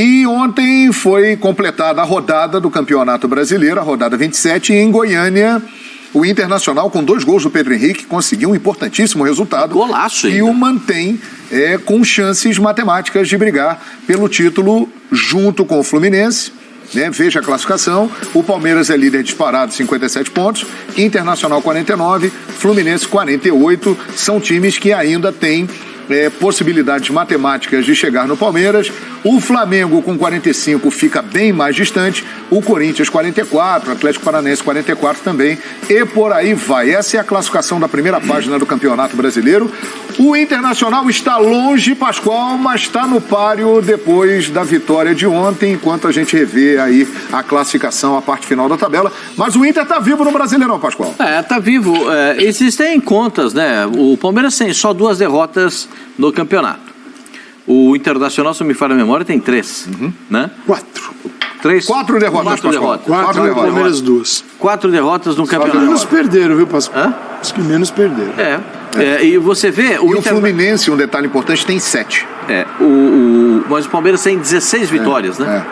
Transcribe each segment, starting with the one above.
E ontem foi completada a rodada do Campeonato Brasileiro, a rodada 27, e em Goiânia, o Internacional, com 2 gols do Pedro Henrique, conseguiu um importantíssimo resultado. Golaço ainda. E o mantém com chances matemáticas de brigar pelo título junto com o Fluminense. Veja a classificação, o Palmeiras é líder disparado, 57 pontos, Internacional 49, Fluminense 48, são times que ainda têm possibilidades matemáticas de chegar no Palmeiras. O Flamengo com 45 fica bem mais distante, o Corinthians 44, Atlético Paranaense 44 também, e por aí vai. Essa é a classificação da primeira página do Campeonato Brasileiro. O Internacional está longe, Pascoal, mas está no páreo depois da vitória de ontem, enquanto a gente revê aí a classificação, a parte final da tabela. Mas o Inter está vivo no Brasileirão, Pascoal. Está vivo. Existem contas, né? O Palmeiras tem só 2 derrotas no campeonato. O Internacional, se me falha a memória, tem 3, né? 4. 4 derrotas, Pascoal. 4 derrotas. Palmeiras 2. 4 derrotas no campeonato. Os que menos perderam, viu, Pascoal? Os que menos perderam. E você vê... O Fluminense, um detalhe importante, tem 7. Mas o Palmeiras tem 16 vitórias, né?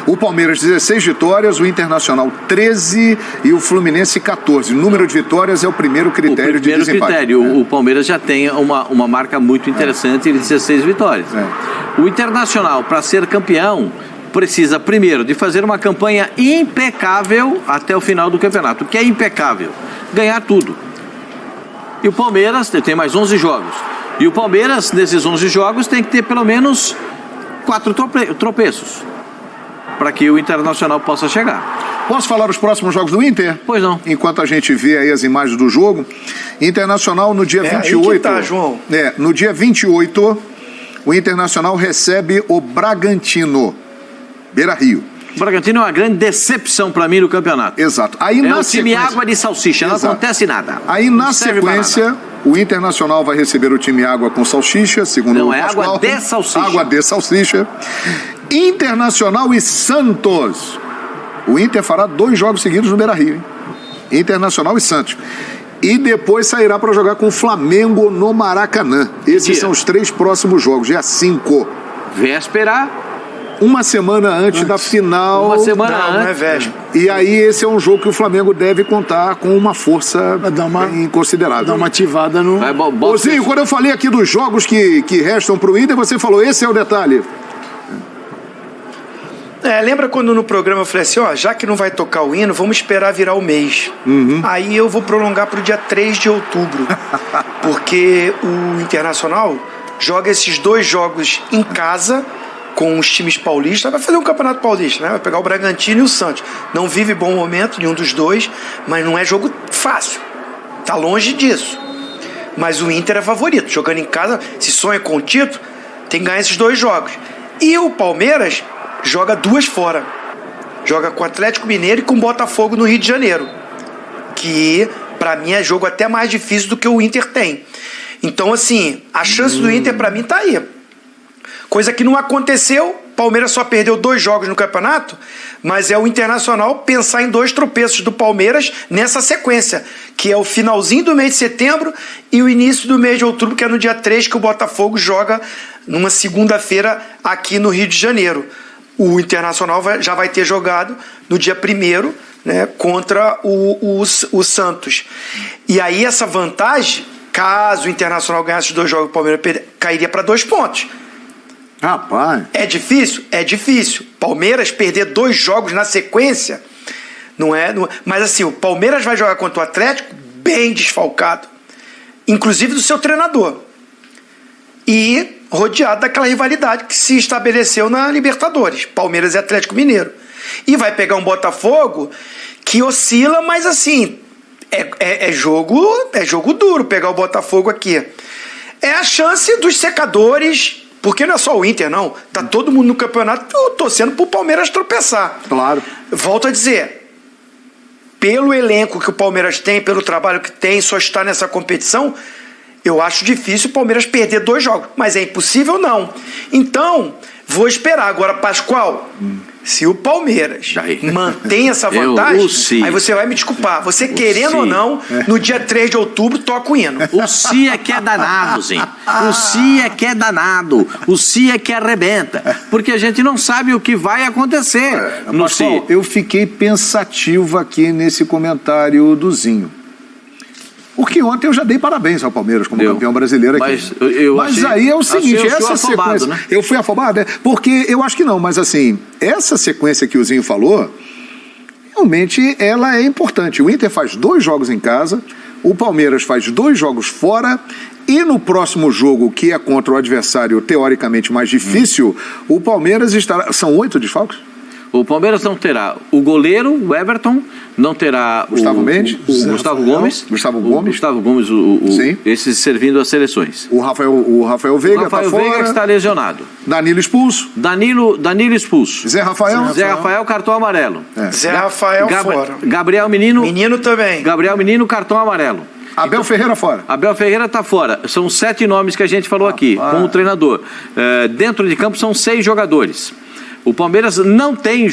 O Palmeiras 16 vitórias, o Internacional 13 e o Fluminense 14. O número de vitórias é o primeiro critério de desempate. O Palmeiras já tem uma marca muito interessante de 16 vitórias. O Internacional, para ser campeão, precisa primeiro de fazer uma campanha impecável até o final do campeonato. O que é impecável? Ganhar tudo. E o Palmeiras tem mais 11 jogos. E o Palmeiras, nesses 11 jogos, tem que ter pelo menos 4 tropeços para que o Internacional possa chegar. Posso falar os próximos jogos do Inter? Pois não. Enquanto a gente vê aí as imagens do jogo. Internacional no dia 28. Aí que tá, João. No dia 28, o Internacional recebe o Bragantino, Beira-Rio. O Bragantino é uma grande decepção para mim no campeonato. Exato. Aí, na um time água de salsicha, não acontece nada. Aí na sequência, o Internacional vai receber o time água com salsicha, segundo o Pascoal. Água de salsicha. Água de salsicha. Internacional e Santos. O Inter fará 2 jogos seguidos no Beira-Rio. Internacional e Santos. E depois sairá para jogar com o Flamengo no Maracanã. Esses são os 3 próximos jogos, dia 5. Véspera. Uma semana antes da final. Uma semana antes. Não é véspera. E aí esse é um jogo que o Flamengo deve contar com uma força bem considerável. Dá uma ativada no... Ozinho, quando eu falei aqui dos jogos que restam para o Inter, você falou, esse é o detalhe. Lembra quando no programa eu falei assim, já que não vai tocar o hino, vamos esperar virar o mês. Aí eu vou prolongar para o dia 3 de outubro. Porque o Internacional joga esses 2 jogos em casa com os times paulistas, vai fazer um campeonato paulista, né? Vai pegar o Bragantino e o Santos. Não vive bom momento nenhum dos dois, mas não é jogo fácil. Tá longe disso. Mas o Inter é favorito. Jogando em casa, se sonha com o título, tem que ganhar esses 2 jogos. E o Palmeiras joga 2 fora. Joga com o Atlético Mineiro e com o Botafogo no Rio de Janeiro. Que, pra mim, é jogo até mais difícil do que o Inter tem. Então, assim, a chance do Inter, pra mim, tá aí. Coisa que não aconteceu, Palmeiras só perdeu 2 jogos no campeonato, mas é o Internacional pensar em 2 tropeços do Palmeiras nessa sequência, que é o finalzinho do mês de setembro e o início do mês de outubro, que é no dia 3, que o Botafogo joga numa segunda-feira aqui no Rio de Janeiro. O Internacional já vai ter jogado no dia 1º, né, contra o Santos. E aí essa vantagem, caso o Internacional ganhasse os 2 jogos, o Palmeiras cairia para 2 pontos. Rapaz. É difícil? É difícil. Palmeiras perder 2 jogos na sequência, não é? Mas assim, o Palmeiras vai jogar contra o Atlético bem desfalcado, inclusive do seu treinador, e rodeado daquela rivalidade que se estabeleceu na Libertadores, Palmeiras e Atlético Mineiro. E vai pegar um Botafogo que oscila, mas assim, é jogo duro pegar o Botafogo aqui. É a chance dos secadores. Porque não é só o Inter, não. Tá todo mundo no campeonato torcendo pro Palmeiras tropeçar. Claro. Volto a dizer, pelo elenco que o Palmeiras tem, pelo trabalho que tem, só está nessa competição, eu acho difícil o Palmeiras perder 2 jogos. Mas é impossível, não. Então, Vou esperar. Agora, Pascoal, se o Palmeiras mantém essa vantagem, aí você vai me desculpar. Você querendo ou não, no dia 3 de outubro, toca o hino. O Si é que é danado, Zinho. O Si é que é danado. O Si é que arrebenta. Porque a gente não sabe o que vai acontecer no Si. Eu fiquei pensativo aqui nesse comentário do Zinho. Porque ontem eu já dei parabéns ao Palmeiras como campeão brasileiro aqui. Mas aí é o seguinte, essa sequência... Né? Eu fui afobado, né? Porque eu acho que não, mas assim, essa sequência que o Zinho falou, realmente ela é importante. O Inter faz 2 jogos em casa, o Palmeiras faz 2 jogos fora, e no próximo jogo, que é contra o adversário teoricamente mais difícil, o Palmeiras estará... São 8 desfalques? O Palmeiras não terá o goleiro, o Everton, não terá Gustavo Mendes, Gustavo Gomes, esses servindo as seleções. O Rafael Veiga está fora. Veiga que está lesionado. Danilo expulso. Danilo expulso. Zé Rafael, cartão amarelo. Zé Rafael fora. Gabriel Menino. Menino também. Gabriel Menino, cartão amarelo. Abel Ferreira fora. Abel Ferreira está fora. São 7 nomes que a gente falou aqui, com o treinador. Dentro de campo são 6 jogadores. O Palmeiras não tem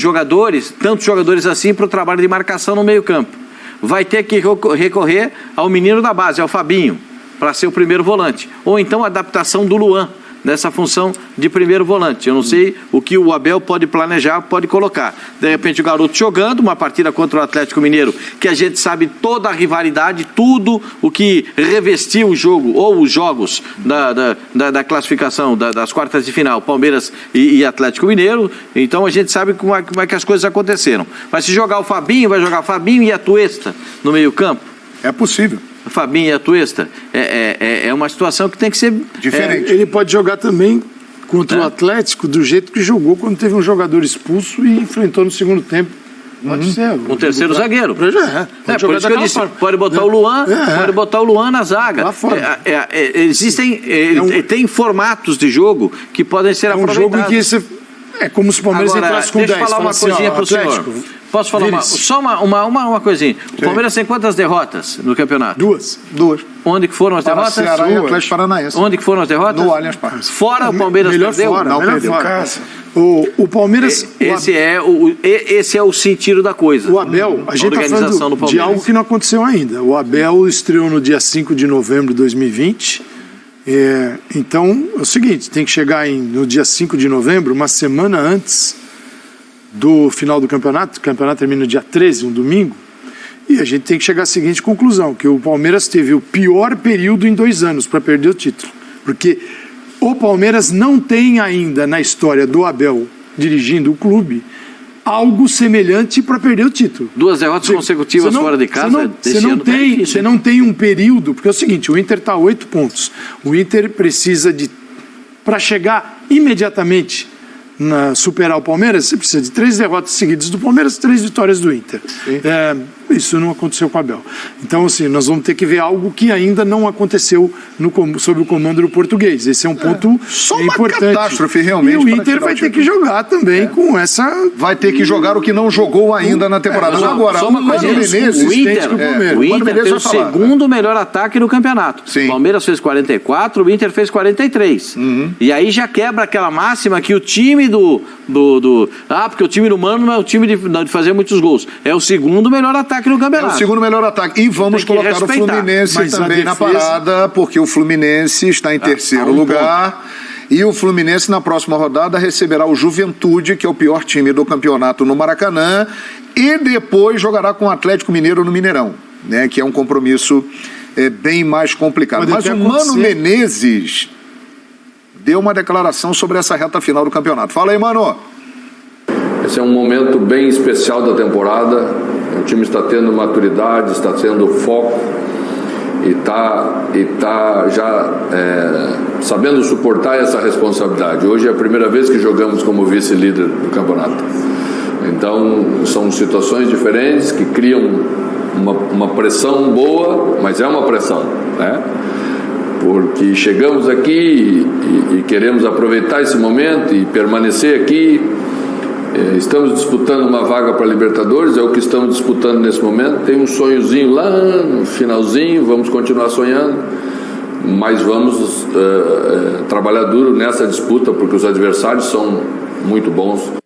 tantos jogadores assim para o trabalho de marcação no meio-campo. Vai ter que recorrer ao menino da base, ao Fabinho, para ser o primeiro volante. Ou então a adaptação do Luan nessa função de primeiro volante. Eu não sei o que o Abel pode planejar, pode colocar. De repente o garoto jogando uma partida contra o Atlético Mineiro, que a gente sabe toda a rivalidade, tudo o que revestiu o jogo, ou os jogos da classificação das quartas de final, Palmeiras e Atlético Mineiro. Então a gente sabe como é que as coisas aconteceram. Mas se jogar o Fabinho, vai jogar Fabinho e Atuesta no meio campo? É possível. Fabinho e Atuesta, é uma situação que tem que ser diferente. Ele pode jogar também contra o Atlético do jeito que jogou quando teve um jogador expulso e enfrentou no segundo tempo. Pode ser. Um terceiro zagueiro. Por isso que eu disse, pode botar o Luan, pode botar o Luan na zaga. Tem formatos de jogo que podem ser aproveitados. Um jogo em que você... É como se o Palmeiras entrasse com 10. Deixa eu falar uma coisinha para o senhor. Posso falar só uma coisinha? O Palmeiras tem quantas derrotas no campeonato? 2. Onde que foram as derrotas? Ceará e Atlético Paranaense. Onde que foram as derrotas? No Allianz Parque. Fora o Palmeiras perdeu? Perdeu. O Palmeiras... Esse é o sentido da coisa. O Abel, a gente está falando de algo que não aconteceu ainda. O Abel estreou no dia 5 de novembro de 2020. Então, é o seguinte, tem que chegar no dia 5 de novembro, uma semana antes do final do campeonato. O campeonato termina no dia 13, um domingo, e a gente tem que chegar à seguinte conclusão, que o Palmeiras teve o pior período em 2 anos para perder o título, porque o Palmeiras não tem ainda na história do Abel dirigindo o clube algo semelhante para perder o título. 2 derrotas consecutivas fora de casa. Você não tem um período, porque é o seguinte, o Inter está a 8 pontos. O Inter precisa para chegar imediatamente superar o Palmeiras, você precisa de 3 derrotas seguidas do Palmeiras, 3 vitórias do Inter. Isso não aconteceu com o Abel. Então, assim, nós vamos ter que ver algo que ainda não aconteceu sob o comando do português. Esse é um ponto importante. Uma catástrofe, realmente. E o Inter vai ter que jogar também com essa... Vai ter que jogar o que não jogou ainda na temporada. Agora, o Mano Menezes... O Inter tem o segundo melhor ataque no campeonato. Sim. O Palmeiras fez 44, o Inter fez 43. E aí já quebra aquela máxima que o time porque o time do Mano não é o time de fazer muitos gols. É o segundo melhor ataque no campeonato. É o segundo melhor ataque. E vamos colocar o Fluminense também na parada, porque o Fluminense está em terceiro lugar. E o Fluminense, na próxima rodada, receberá o Juventude, que é o pior time do campeonato no Maracanã, e depois jogará com o Atlético Mineiro no Mineirão, né, que é um compromisso bem mais complicado. Mas o Mano Menezes deu uma declaração sobre essa reta final do campeonato. Fala aí, Mano. Esse é um momento bem especial da temporada. O time está tendo maturidade, está tendo foco e está já sabendo suportar essa responsabilidade. Hoje é a primeira vez que jogamos como vice-líder do campeonato. Então, são situações diferentes que criam uma pressão boa, mas é uma pressão, né? Porque chegamos aqui e queremos aproveitar esse momento e permanecer aqui. Estamos disputando uma vaga para a Libertadores, é o que estamos disputando nesse momento. Tem um sonhozinho lá no finalzinho, vamos continuar sonhando. mas vamos trabalhar duro nessa disputa, porque os adversários são muito bons.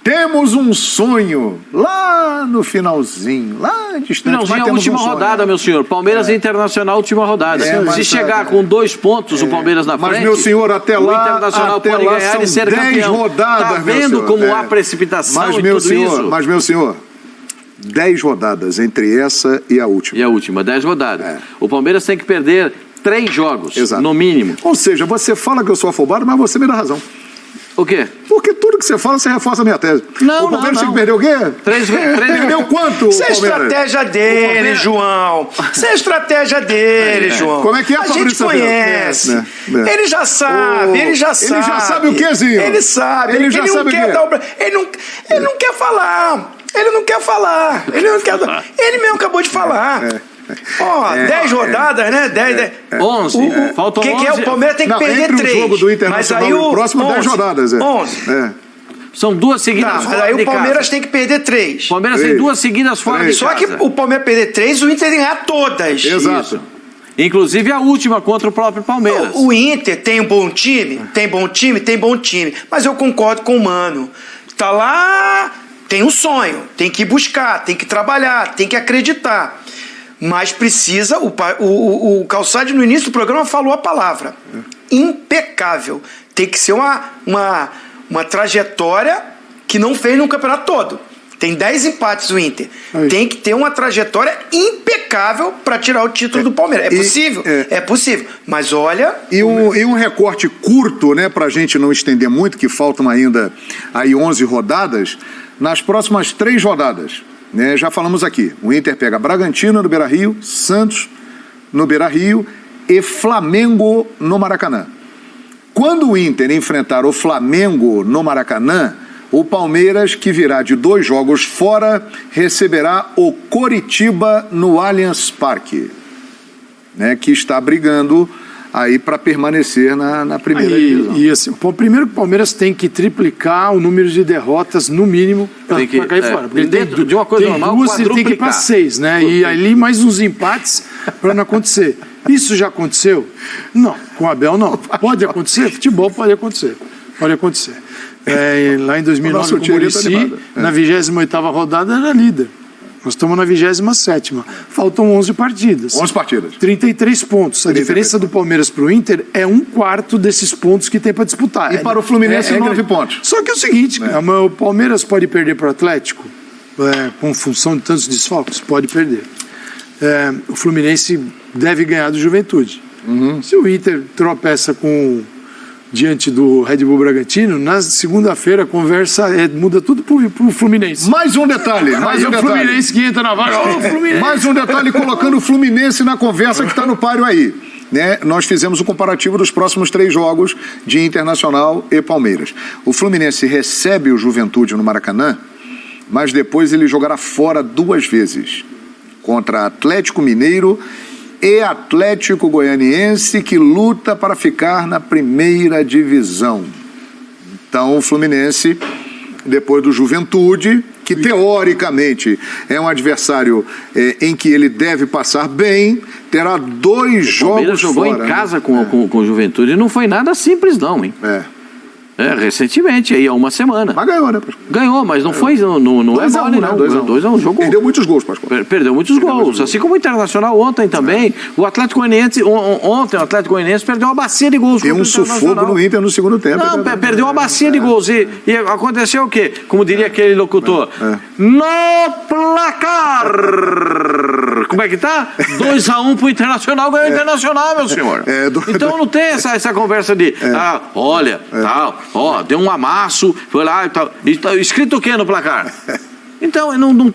Temos um sonho lá no finalzinho, lá distante. Finalzinho, a última rodada, meu senhor. Palmeiras e Internacional, última rodada. Se chegar com 2 pontos, o Palmeiras na frente. Mas, meu senhor, até lá, o Internacional pode ganhar e ser 10 campeão. rodadas, tá vendo como há precipitação mas, em meu tudo senhor, isso? Mas, meu senhor, 10 rodadas entre essa e a última. E a última, 10 rodadas. O Palmeiras tem que perder 3 jogos, no mínimo. Ou seja, você fala que eu sou afobado, mas você me dá razão. O quê? Porque tudo que você fala, você reforça a minha tese. Não, o Palmeiras tem que perder o quê? 3 perdeu quanto? Isso é estratégia dele, João. Isso é estratégia dele, João. Como é que é, a gente conhece. Ele já sabe, ele já sabe. Ele já sabe o quê, Zinho? Ele sabe. Ele já sabe o quê? Ele não quer falar. Ele não quer falar. Ele mesmo acabou de falar. 10 rodadas, né? 11. Faltam 11. Que é? O Palmeiras tem que perder 3. O jogo do Internacional e o próximo 10 rodadas. 11. São 2 seguidas fora aí o Palmeiras tem que perder 3. O Palmeiras tem 2 seguidas fora de casa. Só que o Palmeiras perder 3, o Inter tem que ganhar todas. Exato. Isso. Inclusive a última contra o próprio Palmeiras. O Inter tem um bom time? Tem bom time. Mas eu concordo com o Mano. Tá lá, tem um sonho. Tem que buscar, tem que trabalhar, tem que acreditar. Mas precisa, o Calçade no início do programa falou a palavra, impecável. Tem que ser uma trajetória que não fez no campeonato todo. Tem 10 empates o Inter. Tem que ter uma trajetória impecável para tirar o título do Palmeiras. É possível? É possível. Mas olha... E um recorte curto, né, para a gente não estender muito, que faltam ainda aí 11 rodadas, nas próximas 3 rodadas... Já falamos aqui, o Inter pega Bragantino no Beira-Rio, Santos no Beira-Rio e Flamengo no Maracanã. Quando o Inter enfrentar o Flamengo no Maracanã, o Palmeiras, que virá de 2 jogos fora, receberá o Coritiba no Allianz Parque, que está brigando aí para permanecer na primeira divisão. E assim, primeiro que o Palmeiras tem que triplicar o número de derrotas, no mínimo, para cair fora. Porque dentro de uma coisa normal, 2, ele tem que ir para 6, né? E ali mais uns empates para não acontecer. Isso já aconteceu? Não. Com o Abel, não. Pode acontecer? Futebol pode acontecer. Pode acontecer. Lá em 2009, com o Muricy, na 28ª rodada, era líder. Nós estamos na 27ª. Faltam 11 partidas. 11 partidas. 33 pontos. A diferença do Palmeiras para o Inter é 1/4 desses pontos que tem para disputar. E para o Fluminense, 9 pontos. Só que é o seguinte, o Palmeiras pode perder para o Atlético, com função de tantos desfalques? Pode perder. O Fluminense deve ganhar do Juventude. Se o Inter tropeça diante do Red Bull Bragantino, na segunda-feira a conversa muda tudo pro Fluminense. Mais um detalhe. O Fluminense que entra na vaga. Mais um detalhe colocando o Fluminense na conversa que está no páreo aí. Nós fizemos o comparativo dos próximos 3 jogos de Internacional e Palmeiras. O Fluminense recebe o Juventude no Maracanã, mas depois ele jogará fora 2 vezes. Contra Atlético Mineiro e Atlético Goianiense, que luta para ficar na primeira divisão. Então, o Fluminense, depois do Juventude, que teoricamente é um adversário em que ele deve passar bem, terá 2 jogos fora. O Palmeiras jogou em casa com o Juventude e não foi nada simples não, hein? Recentemente, aí há uma semana. Mas ganhou, né, Pascoal? Ganhou, mas não foi, não é mole, não. 2-1, jogo. Perdeu muitos gols, Pascoal. Perdeu muitos gols, assim como o Internacional ontem também. O Atlético Goianiense, ontem o Atlético Goianiense perdeu uma bacia de gols. Tem um sufoco no Inter no segundo tempo. Não, perdeu uma bacia de gols. E aconteceu o quê? Como diria aquele locutor, no placar. Como é que tá? 2-1 pro Internacional, ganhou o Internacional, meu senhor. Então não tem essa conversa de, olha, tal. Deu um amasso, foi lá e tal. Escrito o que no placar? Então,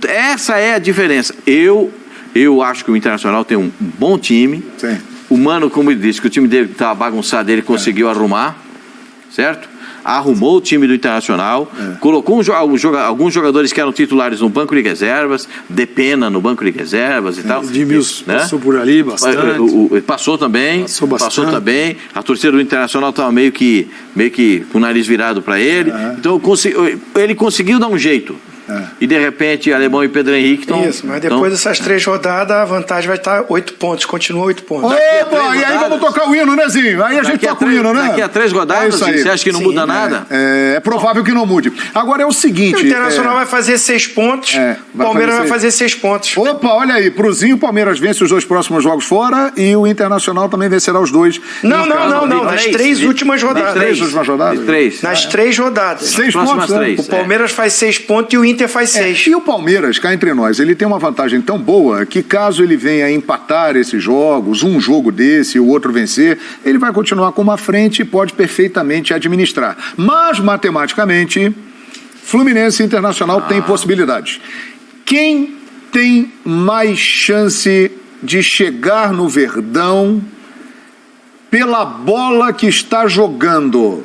essa é a diferença. Eu acho que o Internacional tem um bom time. Sim. O Mano, como ele disse, que o time dele estava bagunçado, ele conseguiu arrumar, certo? Arrumou o time do Internacional, colocou alguns jogadores que eram titulares no banco de reservas, Depena no banco de reservas e tal. Edmilson passou por ali bastante. Passou também. Passou também. A torcida do Internacional estava meio que com o nariz virado para ele. Então ele conseguiu dar um jeito. e de repente Alemão e Pedro Henrique estão... Isso, mas depois dessas 3 rodadas a vantagem vai estar 8 pontos, continua 8 pontos. Opa, e aí vamos tocar o hino, né, Zinho? Aí a gente toca o hino, né? Daqui a 3 rodadas, você acha que não muda nada? É provável que não mude. Agora é o seguinte... O Internacional vai fazer 6 pontos, o Palmeiras vai fazer 6 pontos. Opa, olha aí, pro Zinho, o Palmeiras vence os 2 próximos jogos fora e o Internacional também vencerá os 2. Não, nas 3 últimas rodadas. Nas 3 últimas rodadas? Nas 3 rodadas. 6 pontos, né? O Palmeiras faz 6 pontos e o Inter faz 6. E o Palmeiras, cá entre nós, ele tem uma vantagem tão boa que caso ele venha empatar esses jogos, um jogo desse e o outro vencer, ele vai continuar com uma frente e pode perfeitamente administrar. Mas, matematicamente, Fluminense e Internacional têm possibilidades. Quem tem mais chance de chegar no Verdão pela bola que está jogando?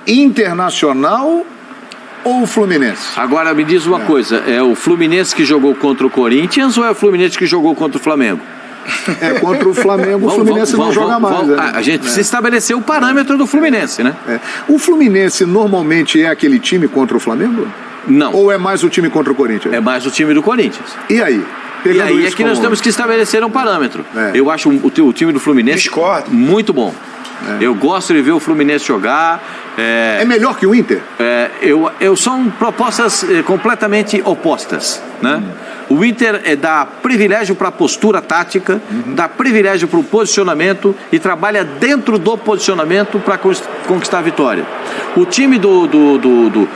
Internacional ou Fluminense? Agora me diz uma coisa, é o Fluminense que jogou contra o Corinthians ou é o Fluminense que jogou contra o Flamengo? É, contra o Flamengo, o Fluminense não joga mais. A gente precisa estabelecer o parâmetro do Fluminense, né? O Fluminense normalmente é aquele time contra o Flamengo? Não. Ou é mais o time contra o Corinthians? É mais o time do Corinthians. E aí? E aí é que nós temos que estabelecer um parâmetro. Eu acho o time do Fluminense muito bom. Eu gosto de ver o Fluminense jogar. É melhor que o Inter? São propostas completamente opostas, né? O Inter dá privilégio para a postura tática, dá privilégio para o posicionamento e trabalha dentro do posicionamento para conquistar a vitória. O time do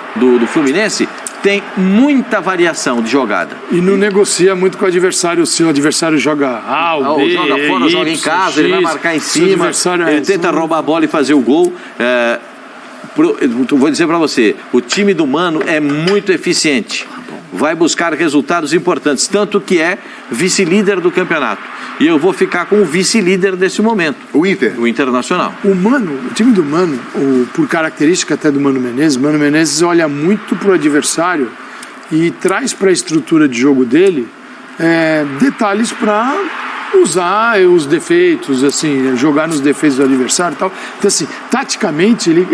Fluminense tem muita variação de jogada. E não negocia muito com o adversário. Se o adversário joga A, ou B, joga fora, Y, joga em casa, X, ele vai marcar em cima, ele tenta roubar a bola e fazer o gol. Vou dizer para você, o time do Mano é muito eficiente. Vai buscar resultados importantes, tanto que é vice-líder do campeonato. E eu vou ficar com o vice-líder desse momento. O Inter? O Internacional. O time do Mano, por característica até do Mano Menezes olha muito pro adversário e traz para a estrutura de jogo dele detalhes para usar os defeitos, assim, jogar nos defeitos do adversário e tal. Então, assim, taticamente, ele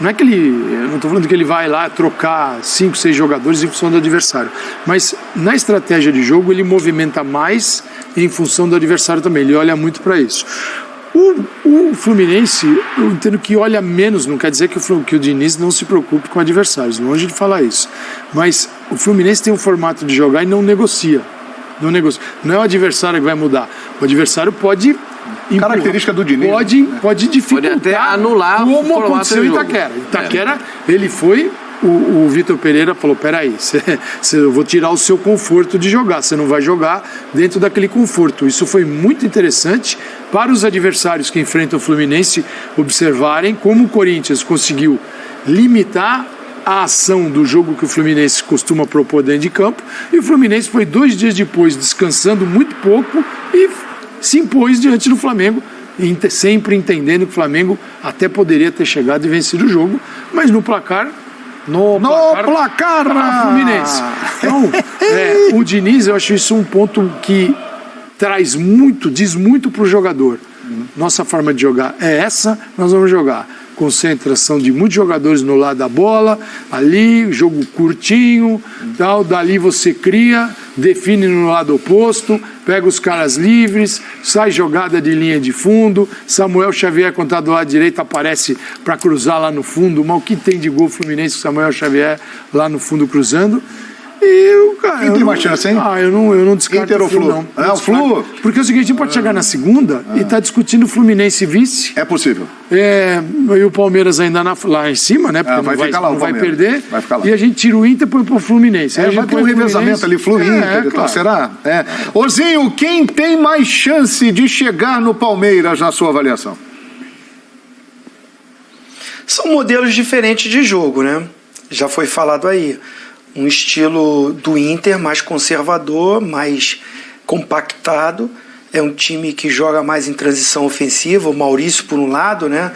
não é que eu não estou falando que ele vai lá trocar 5, 6 jogadores em função do adversário, mas na estratégia de jogo ele movimenta mais em função do adversário também, ele olha muito para isso. O Fluminense, eu entendo que olha menos, não quer dizer que o Diniz não se preocupe com adversários, longe de falar isso, mas o Fluminense tem um formato de jogar e não negocia. Não é o adversário que vai mudar, o adversário pode... Característica do Diniz. Pode dificultar. Pode até anular como aconteceu em Itaquera. Itaquera, ele foi... O Vitor Pereira falou, peraí, eu vou tirar o seu conforto de jogar, você não vai jogar dentro daquele conforto. Isso foi muito interessante para os adversários que enfrentam o Fluminense observarem como o Corinthians conseguiu limitar a ação do jogo que o Fluminense costuma propor dentro de campo, e o Fluminense foi 2 dias depois descansando muito pouco e se impôs diante do Flamengo, sempre entendendo que o Flamengo até poderia ter chegado e vencido o jogo, mas no placar Fluminense. Então, o Diniz, eu acho isso um ponto que diz muito para o jogador. Nossa forma de jogar é essa, nós vamos jogar. Concentração de muitos jogadores no lado da bola, ali, jogo curtinho, tal, dali você cria, define no lado oposto, pega os caras livres, sai jogada de linha de fundo, Samuel Xavier, quando está do lado direito, aparece para cruzar lá no fundo, mas o que tem de gol Fluminense com Samuel Xavier lá no fundo cruzando? Quem tem mais chance, hein? Eu não descarto Inter ou Flu? Não. O Flu? Porque é o seguinte, a gente pode chegar na segunda e tá discutindo Fluminense vice. É possível. E o Palmeiras ainda lá em cima, né? Porque não vai perder. Vai ficar lá. E a gente tira o Inter e põe pro Fluminense. Vai ter um revezamento ali, Flu-Inter e tal. Será? Ozinho, quem tem mais chance de chegar no Palmeiras, na sua avaliação? São modelos diferentes de jogo, né? Já foi falado aí. Um estilo do Inter mais conservador, mais compactado. É um time que joga mais em transição ofensiva. O Maurício, por um lado, né?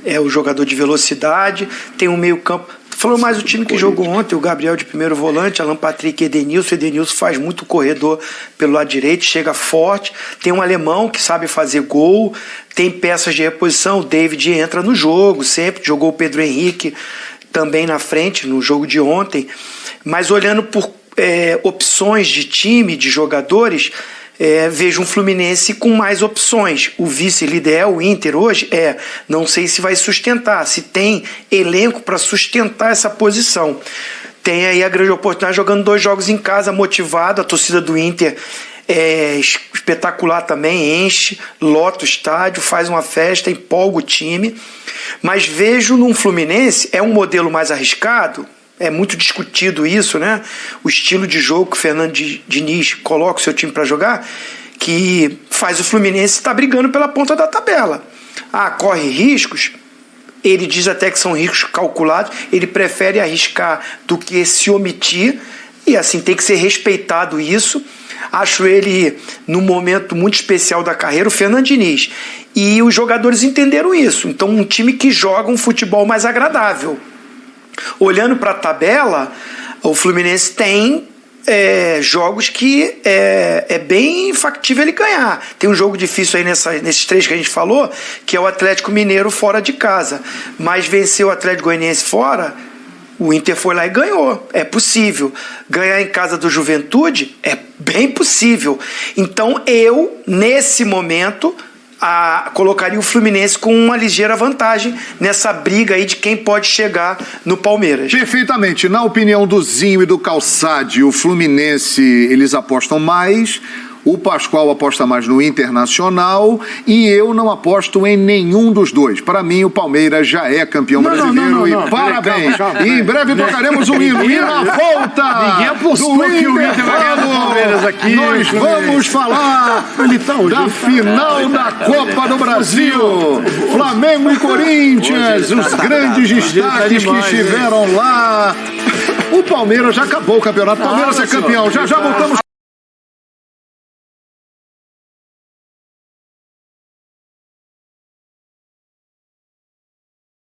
É o jogador de velocidade. Tem um meio campo. Falou mais o time que jogou ontem, o Gabriel de primeiro volante, Alan Patrick e Edenilson. Edenilson faz muito corredor pelo lado direito, chega forte. Tem um alemão que sabe fazer gol. Tem peças de reposição. O David entra no jogo sempre. Jogou o Pedro Henrique. também na frente no jogo de ontem, mas olhando por opções de time, de jogadores, vejo um Fluminense com mais opções. O vice-líder é o Inter hoje? Não sei se vai sustentar, se tem elenco para sustentar essa posição. Tem aí a grande oportunidade jogando 2 jogos em casa, motivado. A torcida do Inter é espetacular também, enche, lota o estádio, faz uma festa, empolga o time. Mas vejo num Fluminense, é um modelo mais arriscado, é muito discutido isso, né? O estilo de jogo que o Fernando Diniz coloca o seu time para jogar, que faz o Fluminense estar brigando pela ponta da tabela. Corre riscos. Ele diz até que são riscos calculados, ele prefere arriscar do que se omitir, e assim tem que ser respeitado isso. Acho ele num momento muito especial da carreira, o Fernando Diniz. E os jogadores entenderam isso. Então, um time que joga um futebol mais agradável. Olhando para a tabela, o Fluminense tem jogos que é bem factível ele ganhar. Tem um jogo difícil aí nesses 3 que a gente falou, que é o Atlético Mineiro fora de casa. Mas venceu o Atlético Goianiense fora, o Inter foi lá e ganhou. É possível. Ganhar em casa do Juventude é bem possível. Então eu, nesse momento, colocaria o Fluminense com uma ligeira vantagem nessa briga aí de quem pode chegar no Palmeiras. Perfeitamente. Na opinião do Zinho e do Calçade, o Fluminense, eles apostam mais, o Pascoal aposta mais no Internacional e eu não aposto em nenhum dos dois. Para mim, o Palmeiras já é campeão brasileiro e parabéns. E em breve tocaremos um hino. E na volta ninguém apostou que o Inter vai ganhar do Palmeiras aqui. Nós vamos falar da final da Copa do Brasil. Flamengo e Corinthians, os grandes destaques que estiveram lá. O Palmeiras já acabou o campeonato. O Palmeiras é campeão. Já voltamos.